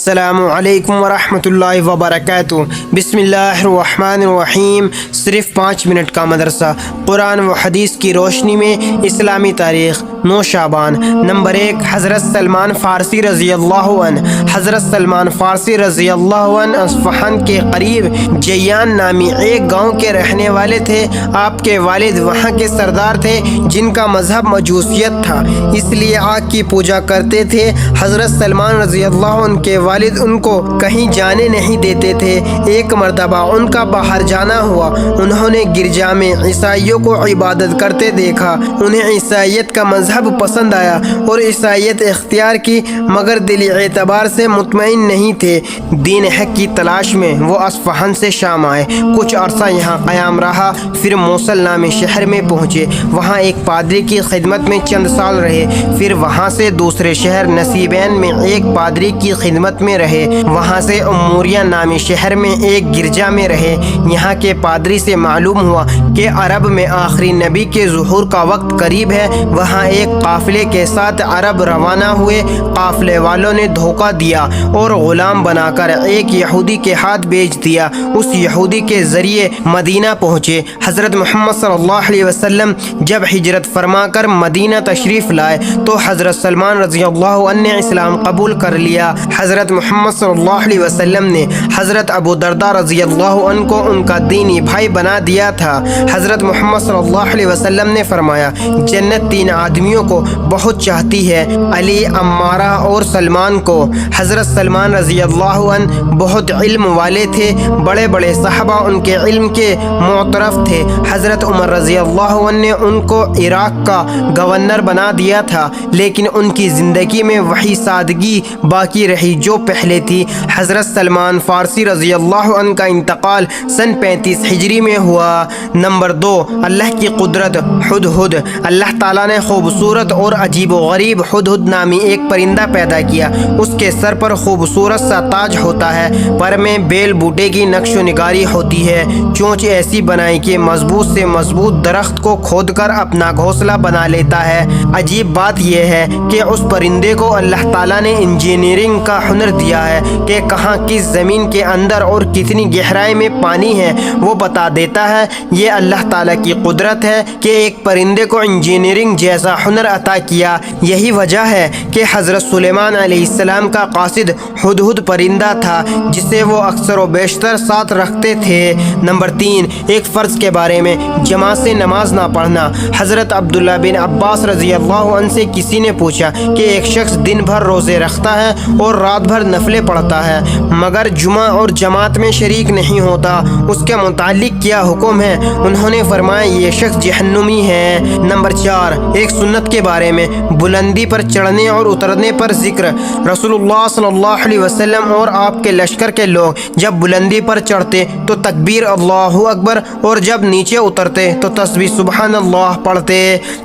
السلام علیکم ورحمۃ اللہ وبرکاتہ۔ بسم اللہ الرحمن الرحیم۔ صرف 5 منٹ کا مدرسہ، قرآن و حدیث کی روشنی میں اسلامی تاریخ۔ 9 شعبان۔ نمبر 1، حضرت سلمان فارسی رضی اللہ عنہ۔ حضرت سلمان فارسی رضی اللہ عنہ اصفہان کے قریب جیان نامی ایک گاؤں کے رہنے والے تھے۔ آپ کے والد وہاں کے سردار تھے جن کا مذہب مجوسیت تھا، اس لیے آگ کی پوجا کرتے تھے۔ حضرت سلمان رضی اللہ عنہ کے والد ان کو کہیں جانے نہیں دیتے تھے۔ ایک مرتبہ ان کا باہر جانا ہوا، انہوں نے گرجا میں عیسائیوں کو عبادت کرتے دیکھا۔ انہیں عیسائیت کا مذہب پسند آیا اور عیسائیت اختیار کی، مگر دلی اعتبار سے مطمئن نہیں تھے۔ دین حق کی تلاش میں وہ اصفہان سے شام آئے، کچھ عرصہ یہاں قیام رہا، پھر موصل نامی شہر میں پہنچے۔ وہاں ایک پادری کی خدمت میں چند سال رہے، پھر وہاں سے دوسرے شہر نصیبین میں ایک پادری کی خدمت میں رہے، وہاں سے اموریہ نامی شہر میں ایک گرجا میں رہے۔ یہاں کے پادری سے معلوم ہوا کہ عرب میں آخری نبی کے ظہور کا وقت قریب ہے۔ وہاں ایک قافلے کے ساتھ عرب روانہ ہوئے۔ قافلے والوں نے دھوکہ دیا اور غلام بنا کر ایک یہودی کے ہاتھ بیچ دیا۔ اس یہودی کے ذریعے مدینہ پہنچے۔ حضرت محمد صلی اللہ علیہ وسلم جب ہجرت فرما کر مدینہ تشریف لائے تو حضرت سلمان رضی اللہ عنہ نے اسلام قبول کر لیا۔ حضرت محمد صلی اللہ علیہ وسلم نے حضرت ابو درداء رضی اللہ عنہ کو ان کا دینی بھائی بنا دیا تھا۔ حضرت محمد صلی اللہ علیہ وسلم نے فرمایا، جنت 3 آدمیوں کو بہت چاہتی ہے، علی، عمارہ اور سلمان کو۔ حضرت سلمان رضی اللہ عنہ بہت علم والے تھے، بڑے بڑے صحابہ ان کے علم کے معترف تھے۔ حضرت عمر رضی اللہ عنہ نے ان کو عراق کا گورنر بنا دیا تھا، لیکن ان کی زندگی میں وہی سادگی باقی رہی جو پہلے تھی۔ حضرت سلمان فارسی رضی اللہ عنہ کا انتقال سن 35 ہجری میں ہوا۔ نمبر 2، اللہ کی قدرت۔ ہدہد۔ اللہ تعالیٰ نے خوبصورت اور عجیب و غریب ہدہد نامی ایک پرندہ پیدا کیا۔ اس کے سر پر خوبصورت سا تاج ہوتا ہے، پر میں بیل بوٹے کی نقش و نگاری ہوتی ہے، چونچ ایسی بنائی کہ مضبوط سے مضبوط درخت کو کھود کر اپنا گھونسلہ بنا لیتا ہے۔ عجیب بات یہ ہے کہ اس پرندے کو اللہ تعالیٰ نے انجینئرنگ کا ہنر دیا ہے کہ کہاں کس زمین کے اندر اور کتنی گہرائی میں پانی ہے وہ بتا دیتا ہے۔ یہ اللہ تعالیٰ کی قدرت ہے کہ ایک پرندے کو انجینئرنگ جیسا ہنر عطا کیا۔ یہی وجہ ہے کہ حضرت سلیمان علیہ السلام کا قاصد ہدہد پرندہ تھا، جسے وہ اکثر و بیشتر ساتھ رکھتے تھے۔ نمبر 3، ایک فرض کے بارے میں، جماعت سے نماز نہ پڑھنا۔ حضرت عبداللہ بن عباس رضی اللہ عنہ سے کسی نے پوچھا کہ ایک شخص دن بھر روزے رکھتا ہے اور رات بھر نفلیں پڑھتا ہے، مگر جمعہ اور جماعت میں شریک نہیں ہوتا، اس کے متعلق کیا حکم ہے؟ انہوں نے فرمایا، یہ شخص جہنمی ہے۔ نمبر 4، ایک سنت کے بارے میں، بلندی پر چڑھنے اور اترنے پر ذکر۔ رسول اللہ صلی اللہ علیہ وسلم اور آپ کے لشکر کے لوگ جب بلندی پر چڑھتے تو تکبیر اللہ اکبر، اور جب نیچے اترتے تو تسبیح سبحان اللہ پڑھتے۔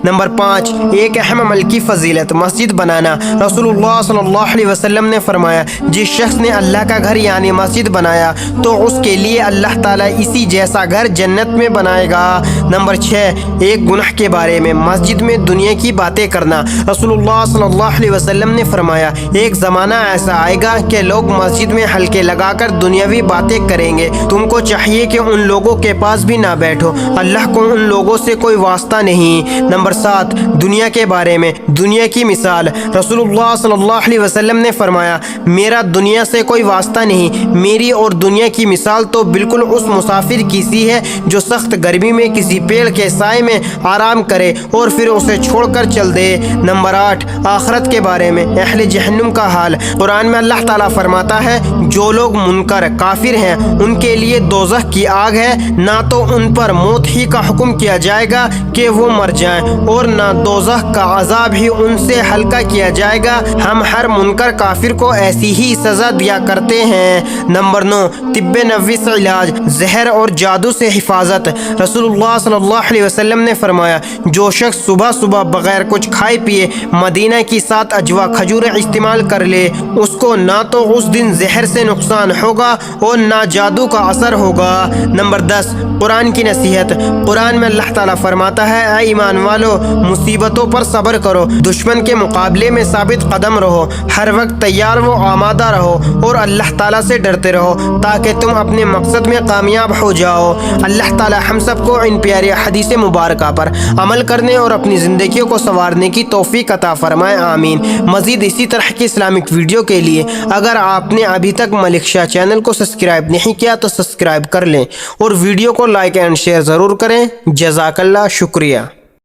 نمبر 5، ایک اہم عمل کی فضیلت، مسجد بنانا۔ رسول اللہ صلی اللہ علیہ وسلم نے فرمایا، جس شخص نے اللہ کا گھر یعنی مسجد بنایا تو اس کے لیے اللہ تعالیٰ اسی جیسا گھر جنت میں بنائے گا۔ نمبر 6، ایک گناہ کے بارے میں، مسجد میں دنیا کی باتیں کرنا۔ رسول اللہ صلی اللہ علیہ وسلم نے فرمایا، ایک زمانہ ایسا آئے گا کہ لوگ مسجد میں حلقے لگا کر دنیاوی باتیں کریں گے، تم کو چاہیے کہ ان لوگوں کے پاس بھی نہ بیٹھو، اللہ کو ان لوگوں سے کوئی واسطہ نہیں۔ نمبر 7، دنیا کے بارے میں، دنیا کی مثال۔ رسول اللہ صلی اللہ علیہ وسلم نے فرمایا، میرا دنیا سے کوئی واسطہ نہیں، میری اور دنیا کی مثال تو بالکل اس مسافر کی سی ہے جو سخت گرمی میں کسی پیڑ کے سائے میں آرام کرے اور پھر اسے چھوڑ کر چل دے۔ نمبر 8، آخرت کے بارے میں، اہل جہنم کا حال۔ قرآن میں اللہ تعالیٰ فرماتا ہے، جو لوگ منکر کافر ہیں ان کے لیے دوزخ کی آگ ہے، نہ تو ان پر موت ہی کا حکم کیا جائے گا کہ وہ مر جائیں، اور نہ دوزخ کا عذاب ہی ان سے ہلکا کیا جائے گا، ہم ہر منکر کافر کو ایسی ہی سزا دیا کرتے ہیں۔ نمبر 9، طب نبوی سے علاج، زہر اور جادو سے حفاظت۔ رسول اللہ صلی اللہ علیہ وسلم نے فرمایا، جو شخص صبح صبح بغیر کچھ کھائے پیے مدینہ کی 7 اجوا کھجور استعمال کر لے، اس کو نہ تو اس دن زہر سے نقصان ہوگا اور نہ جادو کا اثر ہوگا۔ ہوگا۔ نمبر 10، قرآن کی نصیحت۔ قرآن میں اللہ تعالیٰ فرماتا ہے، اے ایمان والو، مصیبتوں پر صبر کرو، دشمن کے مقابلے میں ثابت قدم رہو، ہر وقت تیار و آمادہ رہو اور اللہ تعالیٰ سے ڈرتے رہو تاکہ تم اپنے مقصد میں کامیاب ہو جاؤ۔ اللہ تعالیٰ ہم سب کو ان پیاری حدیث مبارکہ پر عمل کرنے اور اپنی زندگیوں کو سنوارنے کی توفیق عطا فرمائے، آمین۔ مزید اسی طرح کی اسلامک ویڈیو کے لیے اگر آپ نے ابھی تک ملک شاہ چینل کو سبسکرائب نہیں کیا تو سبسکرائب کر لیں اور ویڈیو کو لائک اینڈ شیئر ضرور کریں۔ جزاک اللہ، شکریہ۔